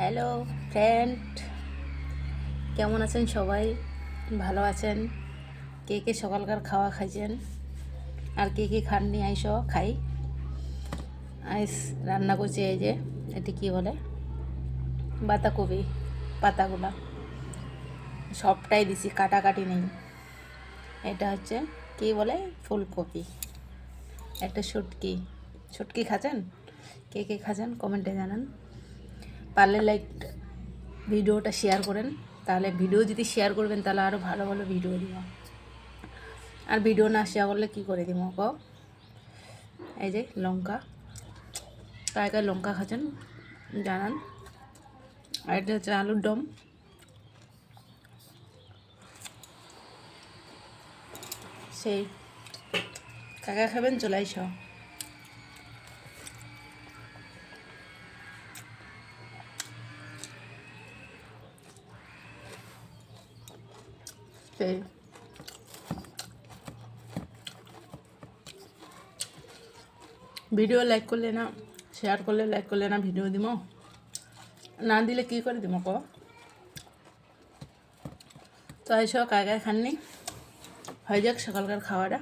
Hello friend, কেমন আছেন সবাই? ভালো আছেন? কে কে সকালকার খাওয়া খাইছেন আর কে কে খাননি আইসো খাই। আইস রান্না করছি এই যে, এটি কি বলে, বাঁধাকপি পাতাগুলা সবটাই দিছি, কাটাকাটি নেই। এটা হচ্ছে কি বলে, ফুলকপি। একটা শুটকি, শুটকি খাচ্ছেন? কে কে খাচ্ছেন কমেন্টে জানান। পারলে লাইক ভিডিওটা শেয়ার করেন, তাহলে ভিডিও যদি শেয়ার করবেন তাহলে আরও ভালো ভালো ভিডিও দিব। আর ভিডিও না শেয়ার করলে কী করে দিব ক? এই যে লঙ্কা, কায় কায় লঙ্কা খাচ্ছেন জানান। আর এটা হচ্ছে আলুর দম। সেই কাকা খাবেন চলে আইস। সেই ভিডিও লাইক করলে না, শেয়ার করলে লাইক করলে না ভিডিও দিব, না দিলে কী করে দিব ক? তো আইস, কায় কায় খাননি, হয়ে যাক সকালকার খাওয়াটা।